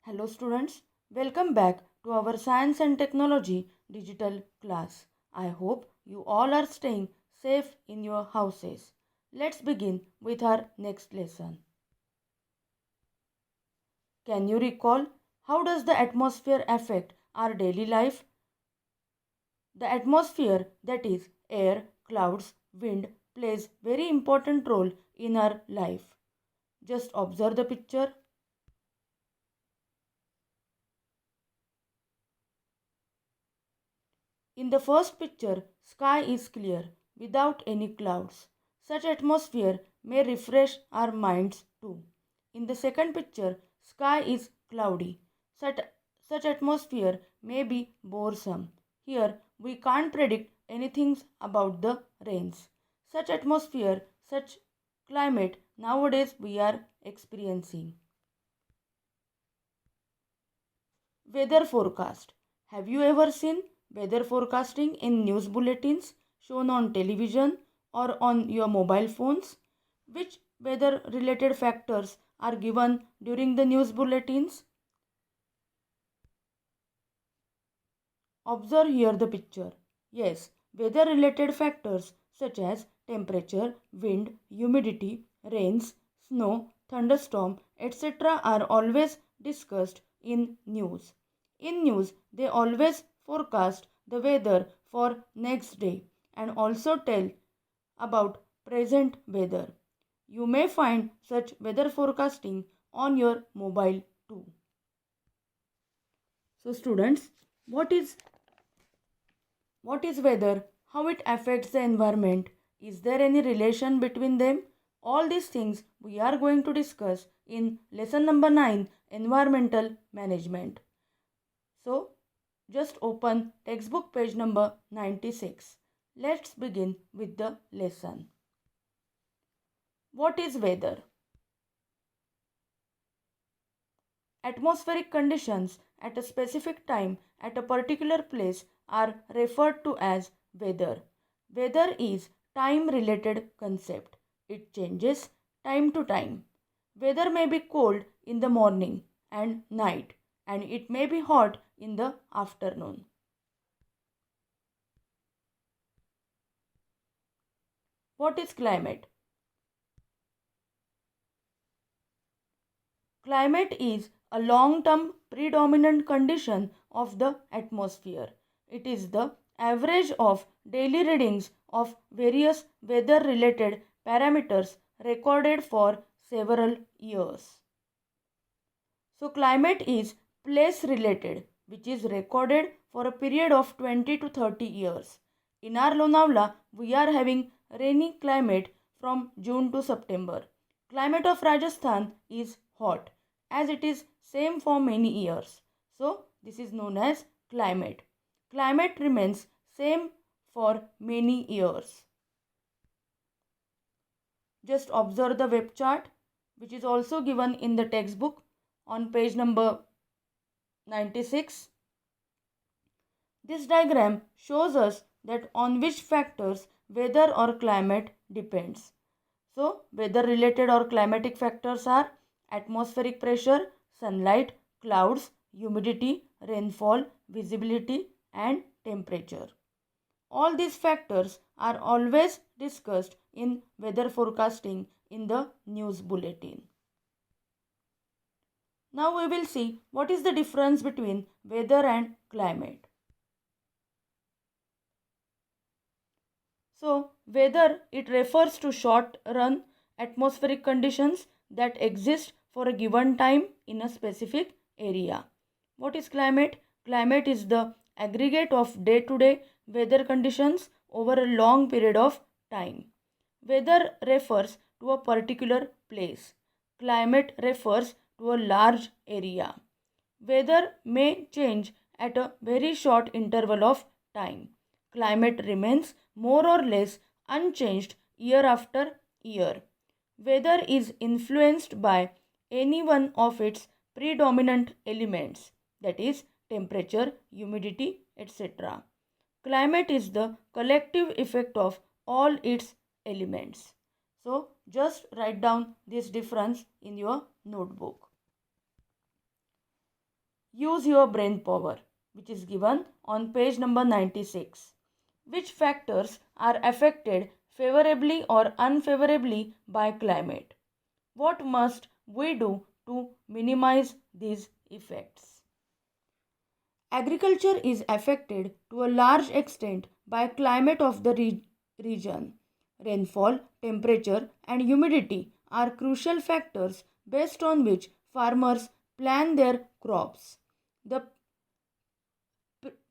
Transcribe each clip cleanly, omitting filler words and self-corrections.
Hello students, welcome back to our Science and Technology digital class. I hope you all are staying safe in your houses. Let's begin with our next lesson. Can you recall how does the atmosphere affect our daily life? The atmosphere, that is air, clouds, wind, plays very important role in our life. Just observe the picture. In the first picture, sky is clear without any clouds. Such atmosphere may refresh our minds too. In the second picture, sky is cloudy. Such, such atmosphere may be boresome. Here we can't predict anything about the rains. Such atmosphere, such climate nowadays we are experiencing. Weather forecast. Have you ever seen weather forecasting in news bulletins shown on television or on your mobile phones? Which weather related factors are given during the news bulletins? Observe here the picture. Yes, weather related factors such as temperature, wind, humidity, rains, snow, thunderstorm, etc. are always discussed in news. In news, they always forecast the weather for next day and also tell about present weather. You may find such weather forecasting on your mobile too. So students, what is weather? How it affects the environment? Is there any relation between them? All these things we are going to discuss in lesson number 9, Environmental Management. So, just open textbook page number 96. Let's begin with the lesson. What is weather? Atmospheric conditions at a specific time at a particular place are referred to as weather. Weather is time related concept. It changes time to time. Weather may be cold in the morning and night, and it may be hot in the afternoon. What is climate? Climate is a long-term predominant condition of the atmosphere. It is the average of daily readings of various weather-related parameters recorded for several years. So climate is place-related, which is recorded for a period of 20 to 30 years. In our Lonavala, we are having rainy climate from June to September. Climate of Rajasthan is hot as it is same for many years. So this is known as climate. Climate remains same for many years. Just observe the web chart which is also given in the textbook on page number 96. This diagram shows us that on which factors weather or climate depends. So weather related or climatic factors are atmospheric pressure, sunlight, clouds, humidity, rainfall, visibility and temperature. All these factors are always discussed in weather forecasting in the news bulletin. Now we will see what is the difference between weather and climate. So, weather, it refers to short-run atmospheric conditions that exist for a given time in a specific area. What is climate? Climate is the aggregate of day-to-day weather conditions over a long period of time. Weather refers to a particular place. Climate refers to a large area. Weather may change at a very short interval of time. Climate remains more or less unchanged year after year. Weather is influenced by any one of its predominant elements, that is temperature, humidity, etc. Climate is the collective effect of all its elements. So just write down this difference in your notebook. Use your brain power, which is given on page number 96. Which factors are affected favorably or unfavorably by climate? What must we do to minimize these effects? Agriculture is affected to a large extent by climate of the region. Rainfall, temperature, and humidity are crucial factors based on which farmers plan their crops. The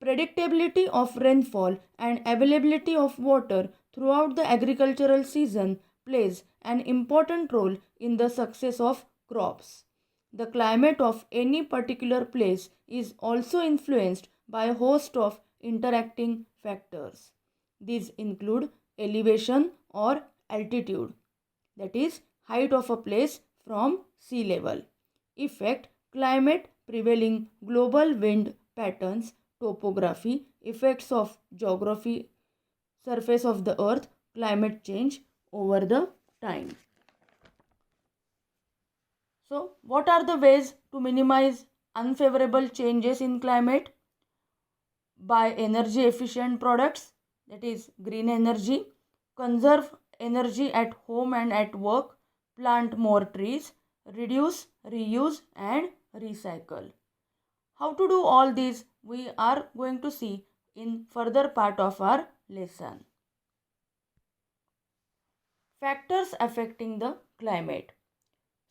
predictability of rainfall and availability of water throughout the agricultural season plays an important role in the success of crops. The climate of any particular place is also influenced by a host of interacting factors. These include elevation or altitude, that is, height of a place from sea level, effect, climate, prevailing global wind patterns, topography, effects of geography, surface of the earth, climate change over the time. So, what are the ways to minimize unfavorable changes in climate? By energy efficient products, that is green energy, conserve energy at home and at work, plant more trees, reduce, reuse and recycle. How to do all these we are going to see in further part of our lesson. Factors affecting the climate.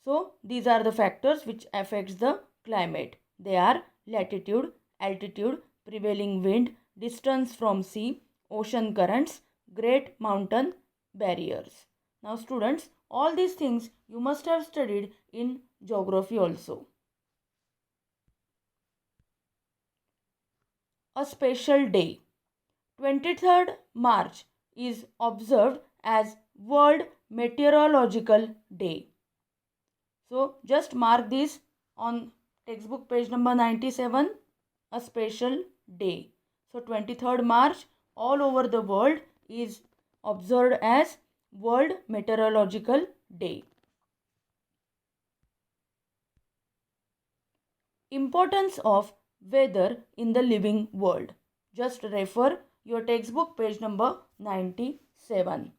So these are the factors which affects the climate. They are latitude, altitude, prevailing wind, distance from sea, ocean currents, great mountain barriers. Now students, all these things you must have studied in geography also. A special day. 23rd March is observed as World Meteorological Day. So just mark this on textbook page number 97, a special day. So 23rd March all over the world is observed as World Meteorological Day. Importance of weather in the living world. Just refer your textbook page number 97.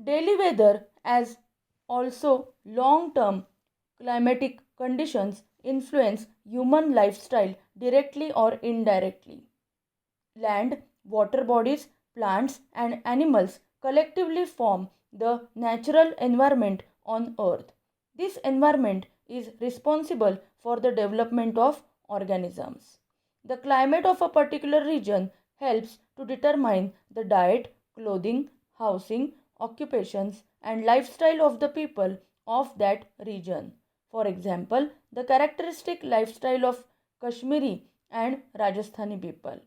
Daily weather as also long-term climatic conditions influence human lifestyle directly or indirectly. Land, water bodies, plants and animals collectively form the natural environment on earth. This environment is responsible for the development of organisms. The climate of a particular region helps to determine the diet, clothing, housing, occupations and lifestyle of the people of that region. For example, the characteristic lifestyle of Kashmiri and Rajasthani people.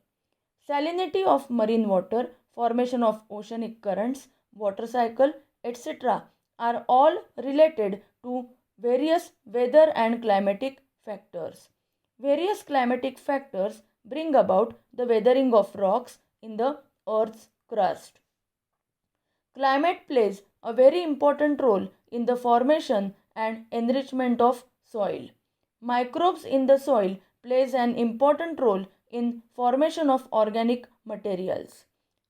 Salinity of marine water, formation of oceanic currents, water cycle, etc. are all related to various weather and climatic factors. Various climatic factors bring about the weathering of rocks in the earth's crust. Climate plays a very important role in the formation and enrichment of soil. Microbes in the soil plays an important role in formation of organic materials.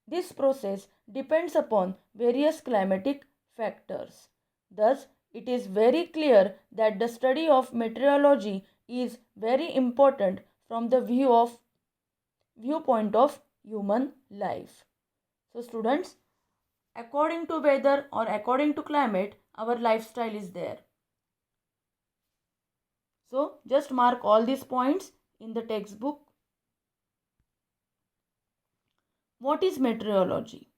This process depends upon various climatic factors. Thus, it is very clear that the study of meteorology is very important from the viewpoint of human life. So students, according to weather or according to climate, our lifestyle is there. So just mark all these points in the textbook. What is meteorology?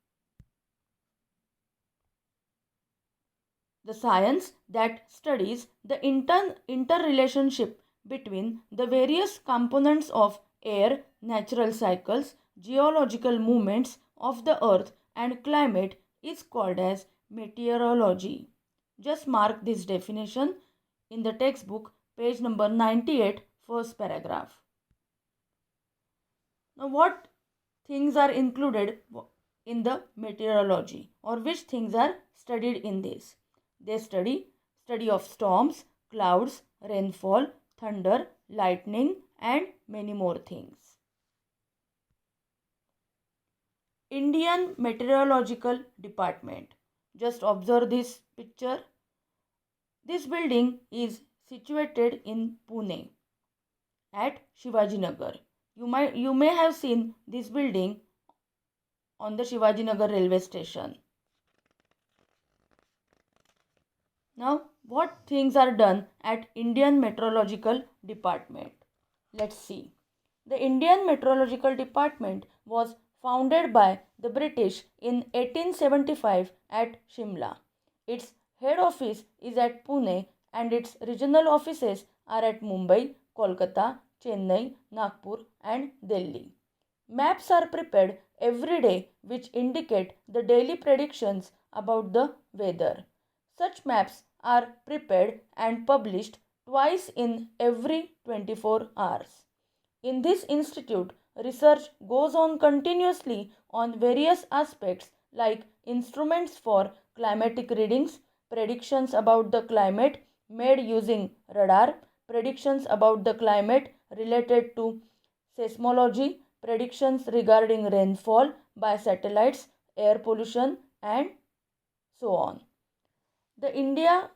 The science that studies the interrelationship between the various components of air, natural cycles, geological movements of the earth and climate is called as meteorology. Just mark this definition in the textbook page number 98, first paragraph. Now what things are included in the meteorology, or which things are studied in this? They study of storms, clouds, rainfall, thunder, lightning, and many more things. Indian Meteorological Department. Just observe this picture. This building is situated in Pune at Shivajinagar. You may have seen this building on the Shivajinagar railway station. Now, what things are done at Indian Meteorological Department? Let's see. The Indian Meteorological Department was founded by the British in 1875 at Shimla. Its head office is at Pune and its regional offices are at Mumbai, Kolkata, Chennai, Nagpur and Delhi. Maps are prepared every day which indicate the daily predictions about the weather. Such maps are prepared and published twice in every 24 hours. In this institute, research goes on continuously on various aspects like instruments for climatic readings, predictions about the climate made using radar, predictions about the climate related to seismology, predictions regarding rainfall by satellites, air pollution, and so on. The India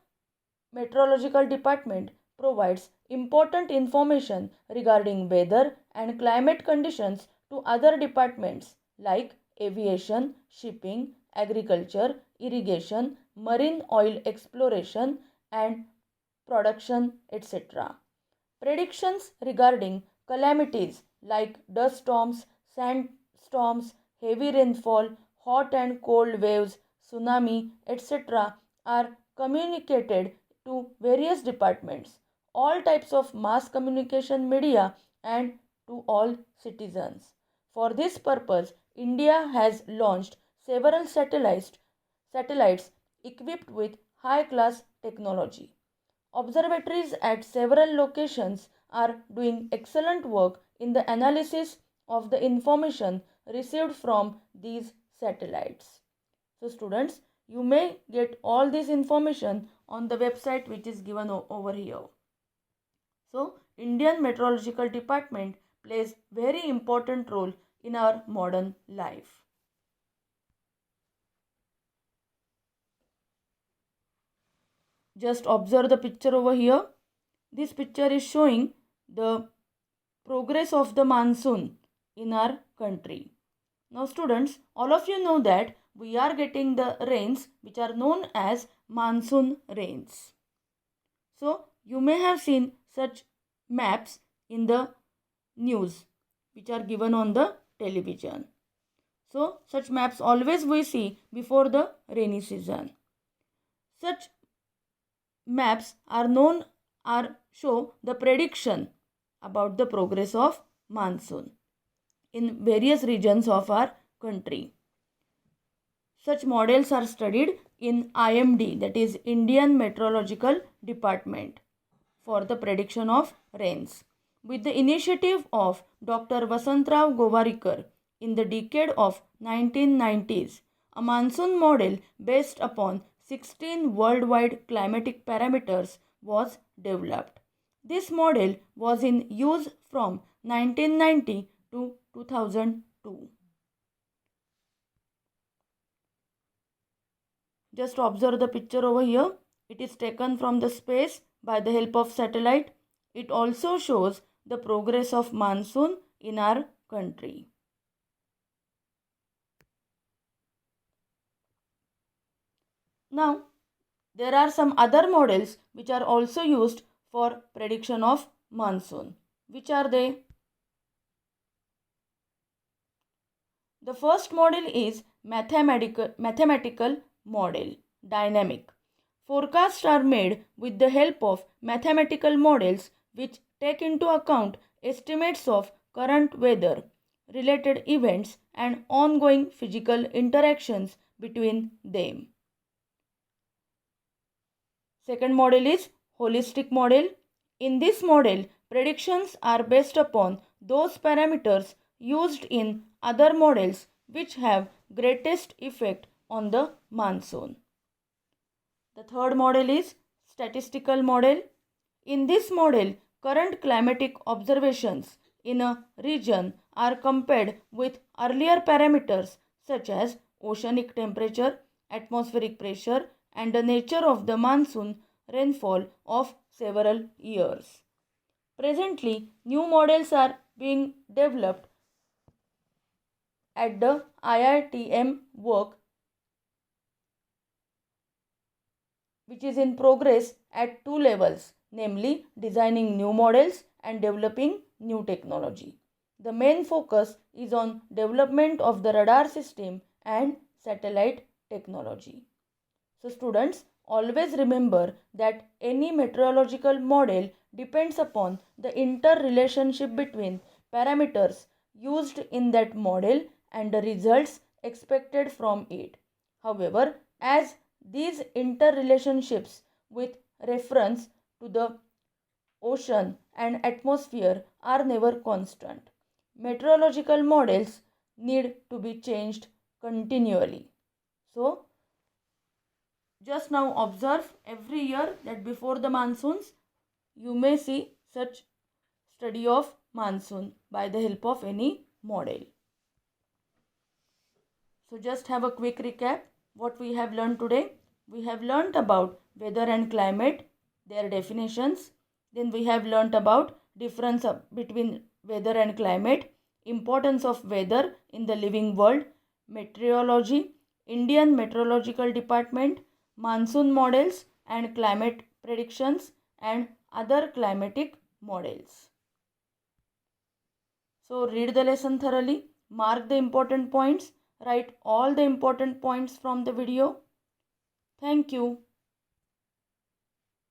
Meteorological Department provides important information regarding weather and climate conditions to other departments like aviation, shipping, agriculture, irrigation, marine oil exploration and production, etc. Predictions regarding calamities like dust storms, sandstorms, heavy rainfall, hot and cold waves, tsunami, etc. are communicated to various departments, all types of mass communication media, and to all citizens. For this purpose, India has launched several satellites equipped with high class technology. Observatories at several locations are doing excellent work in the analysis of the information received from these satellites. So, students, you may get all this information on the website which is given over here. So, Indian Meteorological Department plays very important role in our modern life. Just observe the picture over here. This picture is showing the progress of the monsoon in our country. Now students, all of you know that we are getting the rains which are known as monsoon rains. So you may have seen such maps in the news which are given on the television. So such maps always we see before the rainy season. Such maps show the prediction about the progress of monsoon in various regions of our country. Such models are studied in IMD, that is Indian Meteorological Department, for the prediction of rains. With the initiative of Dr. Vasantrao Govarikar in the decade of 1990s, a monsoon model based upon 16 worldwide climatic parameters was developed. This model was in use from 1990 to 2002. Just observe the picture over here. It is taken from the space by the help of satellite. It also shows the progress of monsoon in our country. Now, there are some other models which are also used for prediction of monsoon. Which are they? The first model is mathematical model, dynamic. Forecasts are made with the help of mathematical models which take into account estimates of current weather, related events and ongoing physical interactions between them. Second model is holistic model. In this model, predictions are based upon those parameters used in other models which have greatest effect on the monsoon. The third model is statistical model. In this model, current climatic observations in a region are compared with earlier parameters such as oceanic temperature, atmospheric pressure, and the nature of the monsoon rainfall of several years. Presently, new models are being developed at the IITM work, which is in progress at two levels, namely designing new models and developing new technology. The main focus is on development of the radar system and satellite technology. So students, always remember that any meteorological model depends upon the interrelationship between parameters used in that model and the results expected from it. However, as these interrelationships with reference to the ocean and atmosphere are never constant, meteorological models need to be changed continually. So, just now observe every year that before the monsoons, you may see such study of monsoon by the help of any model. So just have a quick recap what we have learned today. We have learned about weather and climate, their definitions. Then we have learned about difference between weather and climate, importance of weather in the living world, meteorology, Indian Meteorological Department, monsoon models and climate predictions, and other climatic models. So read the lesson thoroughly, mark the important points, write all the important points from the video. Thank you.